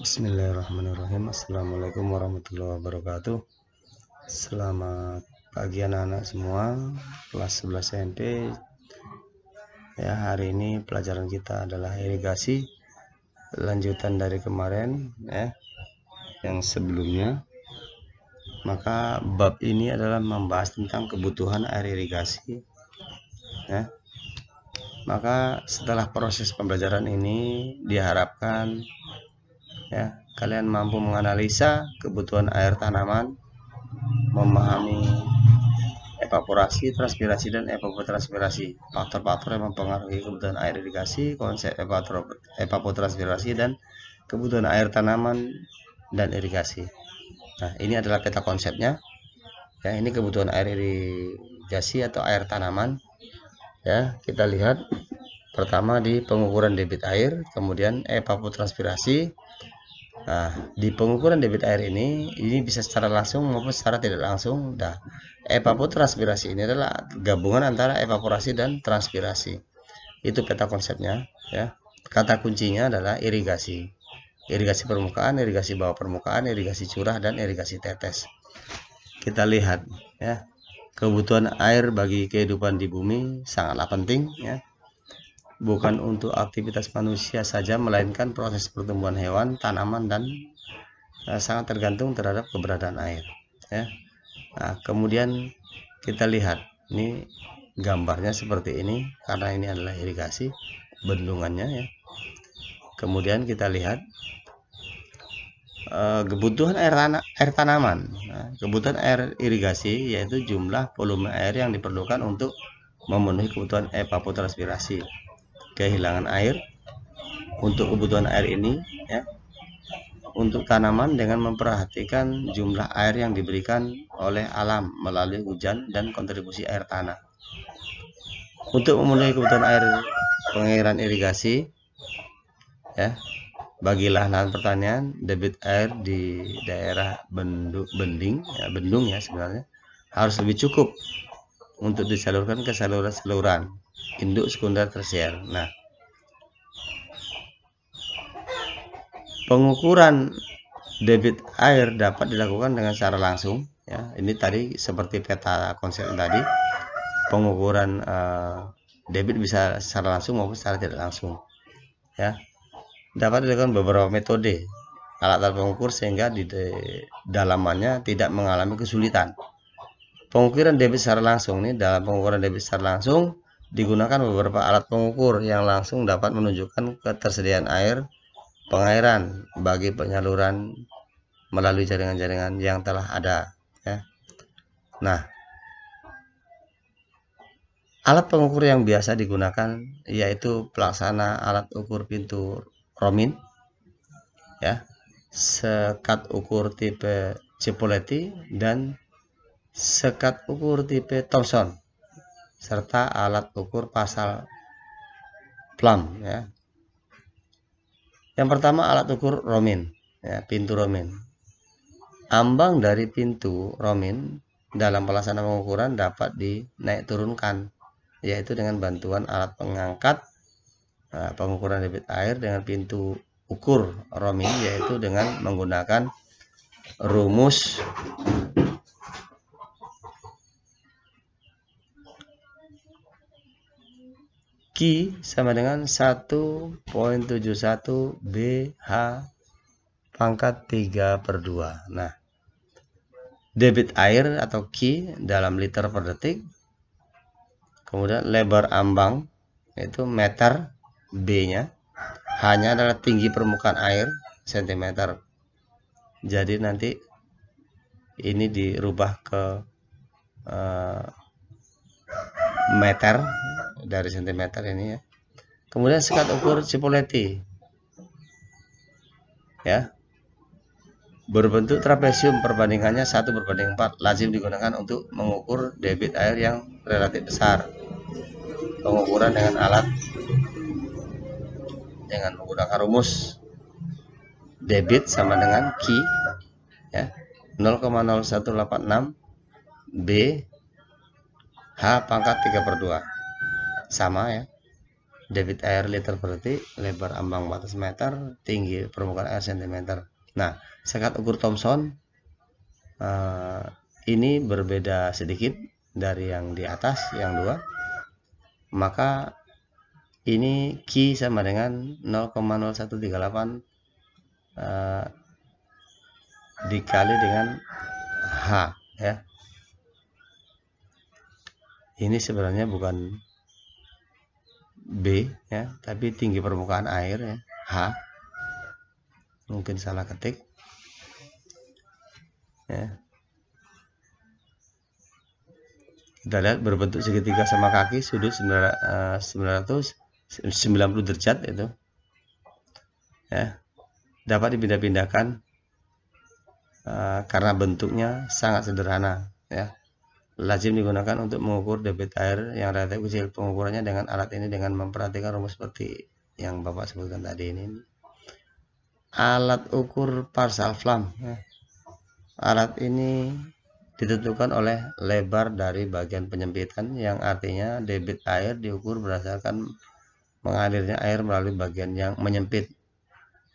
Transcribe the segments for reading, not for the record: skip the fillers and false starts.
Bismillahirrahmanirrahim. Assalamualaikum warahmatullahi wabarakatuh. Selamat pagi anak-anak semua, kelas 11 SMP. Ya, hari ini pelajaran kita adalah irigasi, lanjutan dari kemarin ya, yang sebelumnya. Maka bab ini adalah membahas tentang kebutuhan air irigasi ya. Maka setelah proses pembelajaran ini diharapkan ya, kalian mampu menganalisa kebutuhan air tanaman, memahami evaporasi, transpirasi, dan evapotranspirasi, faktor-faktor yang mempengaruhi kebutuhan air irigasi, konsep evapotranspirasi, dan kebutuhan air tanaman dan irigasi. Nah, ini adalah peta konsepnya ya. Ini kebutuhan air irigasi atau air tanaman ya. Kita lihat pertama di pengukuran debit air, kemudian evapotranspirasi. Nah, di pengukuran debit air ini bisa secara langsung maupun secara tidak langsung. Nah, evapotranspirasi ini adalah gabungan antara evaporasi dan transpirasi. Itu peta konsepnya ya. Kata kuncinya adalah irigasi. Irigasi permukaan, irigasi bawah permukaan, irigasi curah, dan irigasi tetes. Kita lihat ya. Kebutuhan air bagi kehidupan di bumi sangatlah penting ya. Bukan untuk aktivitas manusia saja, melainkan proses pertumbuhan hewan, tanaman, dan sangat tergantung terhadap keberadaan air ya. Nah, kemudian kita lihat ini gambarnya seperti ini karena ini adalah irigasi bendungannya ya. Kemudian kita lihat kebutuhan air tanaman. Nah, kebutuhan air irigasi yaitu jumlah volume air yang diperlukan untuk memenuhi kebutuhan evapotranspirasi, kehilangan air. Untuk kebutuhan air ini ya, untuk tanaman dengan memperhatikan jumlah air yang diberikan oleh alam melalui hujan dan kontribusi air tanah. Untuk memenuhi kebutuhan air pengairan irigasi ya, bagi lahan pertanian, debit air di daerah bendung ya sebenarnya harus lebih cukup untuk disalurkan ke saluran induk, sekunder, tersier. Nah, pengukuran debit air dapat dilakukan dengan secara langsung ya. Ini tadi seperti peta konsep tadi, pengukuran debit bisa secara langsung maupun secara tidak langsung ya. Dapat dilakukan beberapa metode alat pengukur sehingga di dalamannya tidak mengalami kesulitan. Pengukuran debit secara langsung nih, dalam pengukuran debit secara langsung digunakan beberapa alat pengukur yang langsung dapat menunjukkan ketersediaan air pengairan bagi penyaluran melalui jaringan-jaringan yang telah ada ya. Nah, alat pengukur yang biasa digunakan yaitu pelaksana alat ukur pintu Romin ya, sekat ukur tipe Cipoletti, dan sekat ukur tipe Thomson, serta alat ukur pasal Plumb ya. Yang pertama alat ukur Romin ya, pintu Romin. Ambang dari pintu Romin dalam pelaksanaan pengukuran dapat dinaik turunkan, yaitu dengan bantuan alat pengangkat pengukuran debit air dengan pintu ukur Romin, yaitu dengan menggunakan rumus Q sama dengan 1.71 BH pangkat 3/2. Nah, debit air atau Q dalam liter per detik. Kemudian lebar ambang yaitu meter, B-nya hanya adalah tinggi permukaan air cm. Jadi nanti ini dirubah ke meter dari cm ini ya. Kemudian sekat ukur Cipoletti ya, berbentuk trapesium, perbandingannya 1/4, lazim digunakan untuk mengukur debit air yang relatif besar. Pengukuran dengan alat dengan menggunakan rumus debit sama dengan Q ya, 0,0186 B H pangkat 3/2 sama ya. debit air liter per detik, lebar ambang batas meter, tinggi permukaan air cm. Nah, sekat ukur Thomson ini berbeda sedikit dari yang di atas, yang dua. Maka ini Q sama dengan 0,0138 dikali dengan H, ya. Ini sebenarnya bukan B, ya, tapi tinggi permukaan air, ya, H. Mungkin salah ketik, ya. Kita lihat berbentuk segitiga sama kaki, sudut 990 derajat itu, ya. Dapat dipindah-pindahkan karena bentuknya sangat sederhana, ya. Lazim digunakan untuk mengukur debit air yang relatif kecil. Pengukurannya dengan alat ini dengan memperhatikan rumus seperti yang Bapak sebutkan tadi ini. Alat ukur partial flum, ya. Alat ini ditentukan oleh lebar dari bagian penyempitan, yang artinya debit air diukur berdasarkan mengalirnya air melalui bagian yang menyempit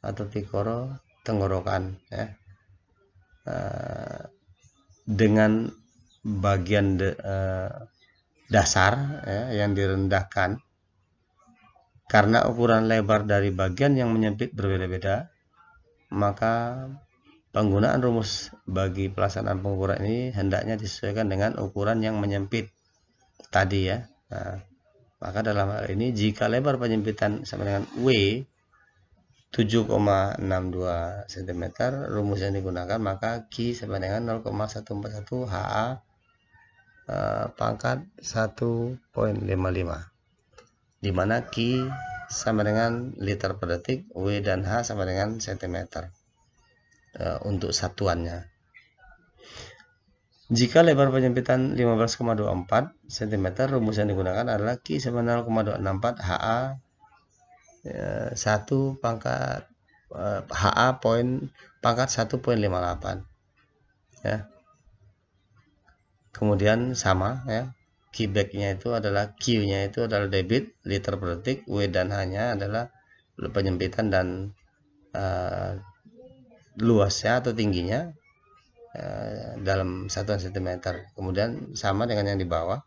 atau tikoro tenggorokan, ya. Dengan bagian dasar, ya, yang direndahkan. Karena ukuran lebar dari bagian yang menyempit berbeda-beda, maka penggunaan rumus bagi pelaksanaan pengukuran ini hendaknya disesuaikan dengan ukuran yang menyempit tadi, ya. Nah, maka dalam hal ini jika lebar penyempitan sama dengan W 7,62 cm, rumus yang digunakan maka Q sama dengan 0,141 HA pangkat 1,55, di mana Q sama dengan liter per detik, W dan H sama dengan cm untuk satuannya. Jika lebar penyempitan 15,24 cm, rumus yang digunakan adalah Q sama 0,264 HA 1 pangkat HA pangkat 1,58, ya. Kemudian sama, ya, Q-back-nya itu adalah Q-nya itu adalah debit liter per detik, W dan H-nya adalah penyempitan dan luasnya atau tingginya dalam satuan cm. Kemudian sama dengan yang di bawah.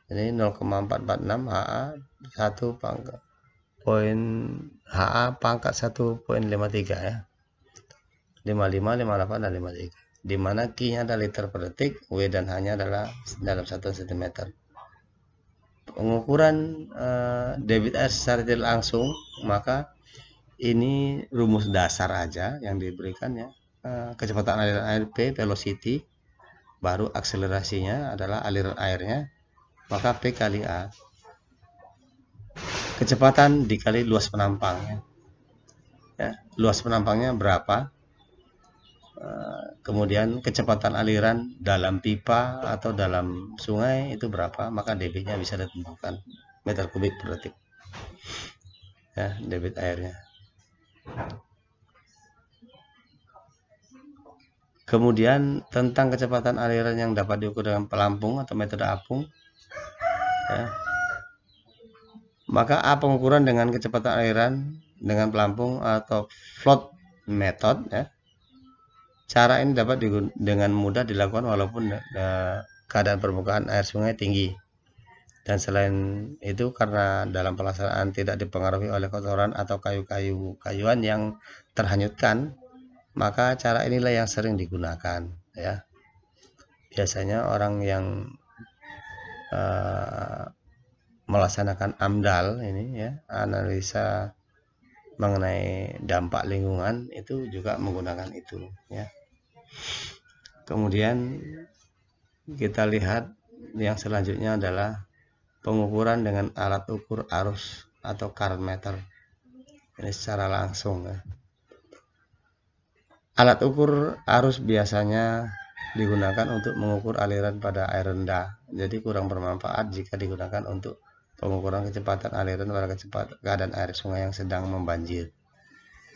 Ini 0,446 HA 1 pangkat HA pangkat 1,53, ya. 55, 58 dan 53. Di mana Q-nya adalah liter per detik, W dan H-nya adalah dalam satuan cm. Pengukuran debit air secara tidak langsung, maka ini rumus dasar aja yang diberikan, ya. Kecepatan aliran air P, velocity, baru akselerasinya adalah aliran airnya, maka P kali A. Kecepatan dikali luas penampang, ya. Luas penampangnya berapa? Kemudian kecepatan aliran dalam pipa atau dalam sungai itu berapa, maka debitnya bisa ditentukan meter kubik per detik, ya, debit airnya. Kemudian tentang kecepatan aliran yang dapat diukur dengan pelampung atau metode apung, ya. Maka A pengukuran dengan kecepatan aliran dengan pelampung atau float method, ya. Cara ini dapat dengan mudah dilakukan walaupun keadaan permukaan air sungai tinggi. Dan selain itu, karena dalam pelaksanaan tidak dipengaruhi oleh kotoran atau kayu-kayuan yang terhanyutkan, maka cara inilah yang sering digunakan, ya. Biasanya orang yang melaksanakan AMDAL ini, ya, analisa mengenai dampak lingkungan, itu juga menggunakan itu, ya. Kemudian kita lihat yang selanjutnya adalah pengukuran dengan alat ukur arus atau current meter. Ini secara langsung, ya. Alat ukur arus biasanya digunakan untuk mengukur aliran pada air rendah, jadi kurang bermanfaat jika digunakan untuk pengukuran kecepatan aliran pada keadaan air sungai yang sedang membanjir,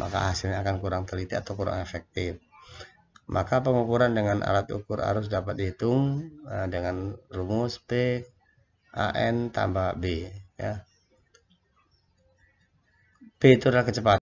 maka hasilnya akan kurang teliti atau kurang efektif. Maka pengukuran dengan alat ukur arus dapat dihitung dengan rumus P AN tambah B, ya. P itu adalah kecepatan.